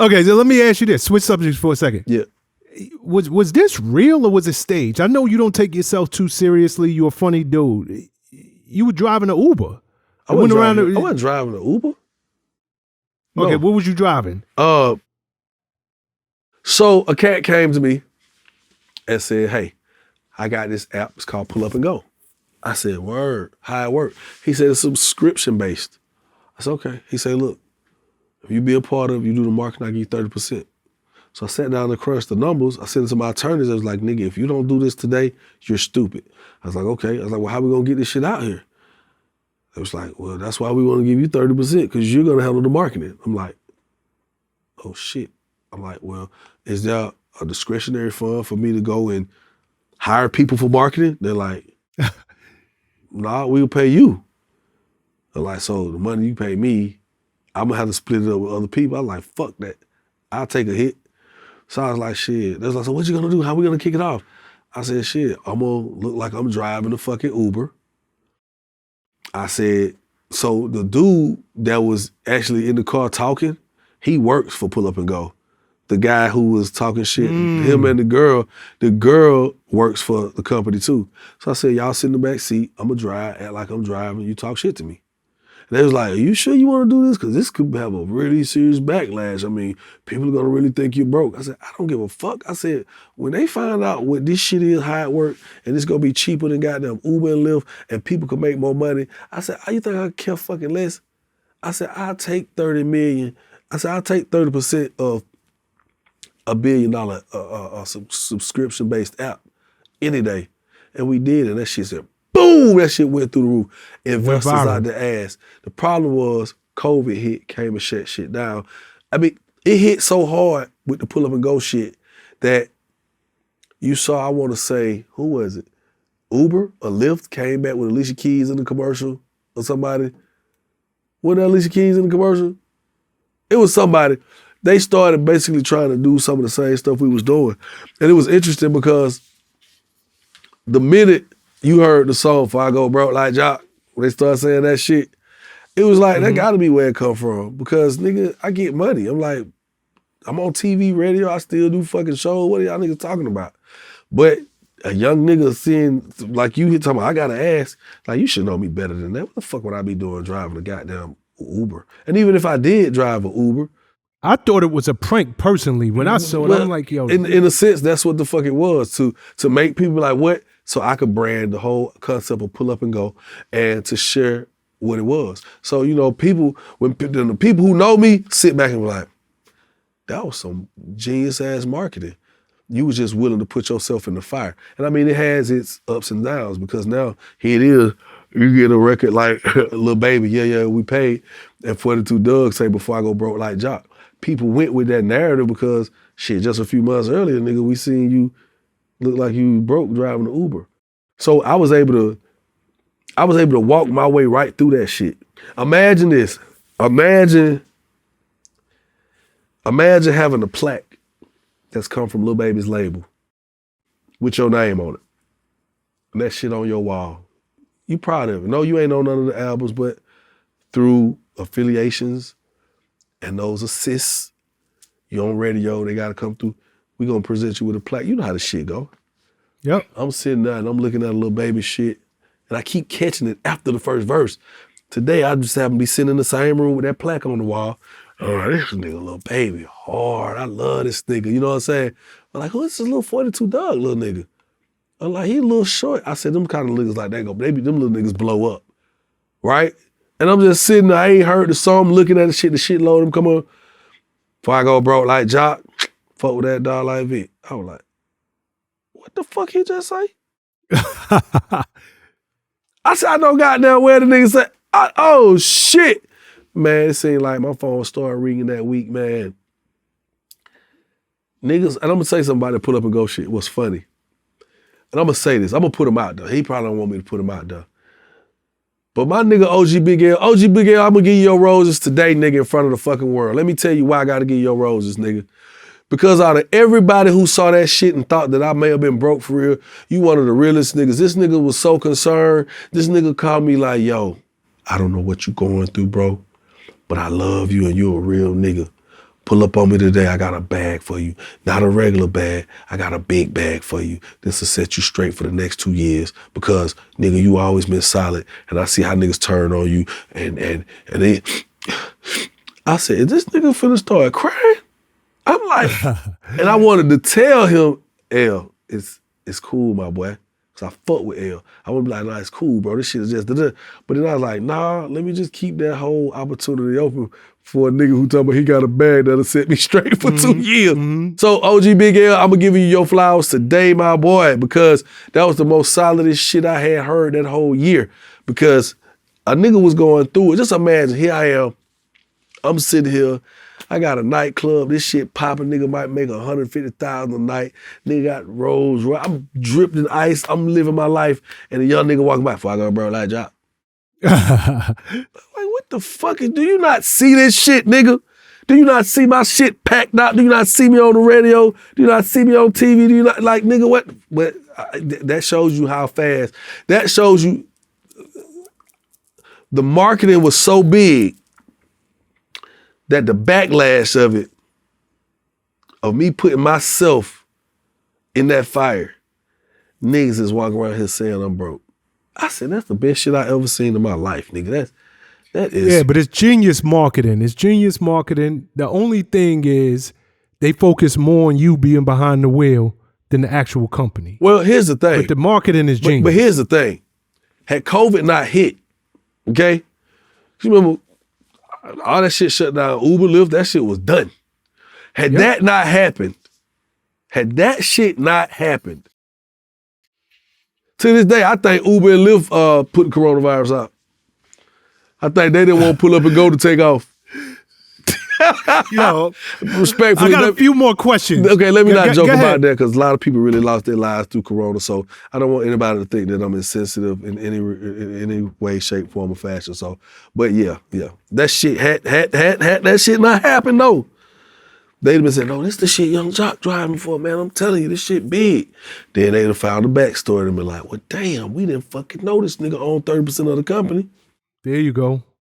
Okay, so let me ask you this. Switch subjects for a second. Yeah. Was this real or was it staged? I know you don't take yourself too seriously. You're a funny dude. You were driving an Uber. I wasn't driving an Uber. Okay, No. what was you driving? So a cat came to me and said, hey, I got this app. It's called Pull Up and Go. I said, word, how it work? He said, it's subscription based. I said, okay. He said, look, if you be a part of, you do the marketing, I give you 30%. So I sat down and crunched the numbers. I said to my attorneys, I was like, nigga, if you don't do this today, you're stupid. I was like, okay. I was like, well, how we gonna get this shit out here? It was like, well, that's why we want to give you 30% because you're gonna handle the marketing. I'm like, oh shit. I'm like, well, is there a discretionary fund for me to go and hire people for marketing? They're like, nah, we'll pay you. They're like, so the money you pay me, I'm gonna have to split it up with other people. I'm like, fuck that. I'll take a hit. So I was like, shit. They was like, so what you gonna do? How we gonna kick it off? I said, shit, I'm gonna look like I'm driving a fucking Uber. I said, so the dude that was actually in the car talking, he works for Pull Up and Go. The guy who was talking shit, him and the girl works for the company too. So I said, y'all sit in the back seat, I'm gonna drive, act like I'm driving, you talk shit to me. And they was like, are you sure you wanna do this? Cause this could have a really serious backlash. I mean, people are gonna really think you're broke. I said, I don't give a fuck. I said, when they find out what this shit is, how it works, and it's gonna be cheaper than goddamn Uber and Lyft, and people can make more money, I said, you think I care fucking less? I said, I'll take 30 million. I said, I'll take 30% of $1 billion subscription-based app any day. And we did, and that shit said, boom, that shit went through the roof. Investors out the ass. The problem was COVID hit, came and shut shit down. I mean, it hit so hard with the Pull Up and Go shit that you saw, I want to say, who was it? Uber or Lyft came back with Alicia Keys in the commercial or somebody. Wasn't that Alicia Keys in the commercial? It was somebody. They started basically trying to do some of the same stuff we was doing. And it was interesting because the minute you heard the song "Before I Go Broke Like Joc," when they started saying that shit, it was like, that gotta be where it come from. Because nigga, I get money. I'm like, I'm on TV, radio, I still do fucking shows. What are y'all niggas talking about? But a young nigga seeing, like you here talking about, I gotta ask, like you should know me better than that. What the fuck would I be doing driving a goddamn Uber? And even if I did drive an Uber, I thought it was a prank personally. When I saw it, I'm like, yo. In a sense, that's what the fuck it was, to make people like, what? So I could brand the whole concept of Pull Up and Go and to share what it was. So, you know, people, when the people who know me sit back and be like, that was some genius ass marketing. You was just willing to put yourself in the fire. And I mean, it has its ups and downs because now here it is, you get a record like Lil Baby, yeah, we paid, and 42 Dugg say Before I Go Broke Like Joc. People went with that narrative because shit, just a few months earlier, nigga, we seen you look like you broke driving an Uber. So I was able to walk my way right through that shit. Imagine this. Imagine having a plaque that's come from Lil Baby's label with your name on it. And that shit on your wall. You proud of it. No, you ain't on none of the albums, but through affiliations and those assists, you're on radio, they gotta come through. We gonna present you with a plaque. You know how the shit go. Yep. I'm sitting there and I'm looking at a Lil Baby shit, and I keep catching it after the first verse. Today, I just happen to be sitting in the same room with that plaque on the wall. Oh, this nigga Lil Baby hard. I love this nigga. You know what I'm saying? I'm like, who is this little 42 Dugg little nigga? I'm like, he a little short. I said, them kind of niggas like that go, them little niggas blow up, right? And I'm just sitting there, I ain't heard the song, I'm looking at the shit load him, come on. Before I Go Broke Like Joc, fuck with that dog like Vic. I was like, what the fuck he just say? I said, I know goddamn where the nigga said, oh shit. Man, it seemed like my phone started ringing that week, man. Niggas, and I'm gonna say somebody that Pull Up and Go shit was funny. And I'm gonna say this, I'm gonna put him out there. He probably don't want me to put him out there. But my nigga OG Big L, I'm gonna give you your roses today, nigga, in front of the fucking world. Let me tell you why I gotta give you your roses, nigga. Because out of everybody who saw that shit and thought that I may have been broke for real, you one of the realest niggas. This nigga was so concerned. This nigga called me like, yo, I don't know what you going through, bro, but I love you and you a real nigga. pull up on me today. I got a bag for you. Not a regular bag. I got a big bag for you. This will set you straight for the next 2 years because, nigga, you always been solid. And I see how niggas turn on you. And they, I said, is this nigga finna start crying? I'm like, and I wanted to tell him, L, it's cool, my boy. Cause I fuck with L. I would be like, nah, it's cool, bro. This shit is just da-da. But then I was like, nah, let me just keep that whole opportunity open for a nigga who talking about he got a bag that'll set me straight for 2 years. So OG Big L, I'm gonna give you your flowers today, my boy, because that was the most solidest shit I had heard that whole year. Because a nigga was going through it. Just imagine, here I am, I'm sitting here, I got a nightclub, this shit popping, nigga might make $150,000 a night. Nigga got Rolls Royce, I'm dripped in ice, I'm living my life, and a young nigga walking by, before I go bro, light job. Like, what the fuck do you not see this shit, nigga? Do you not see my shit packed out? Do you not see me on the radio? Do you not see me on TV? Do you not, like, nigga, what? But that shows you how fast, that shows you the marketing was so big that the backlash of it, of me putting myself in that fire, niggas is walking around here saying I'm broke. I said, that's the best shit I ever seen in my life, nigga. That is. Yeah, but it's genius marketing. It's genius marketing. The only thing is they focus more on you being behind the wheel than the actual company. Well, here's the thing. But the marketing is genius. But here's the thing. Had COVID not hit, okay? You remember, all that shit shut down, Uber, Lyft, that shit was done. Had that not happened, had that shit not happened, to this day, I think Uber and Lyft put coronavirus out. I think they didn't want to pull up and go to take off. Yo, respectfully. I got a few more questions. Okay, let me not joke about that because a lot of people really lost their lives through corona. So I don't want anybody to think that I'm insensitive in any way, shape, form, or fashion. So, but yeah, that shit had that shit not happened though. They'd have been saying, no, this the shit Yung Joc driving for, man. I'm telling you, this shit big. Then they'd have found the backstory and been like, well, damn, we didn't fucking know this nigga owned 30% of the company. There you go.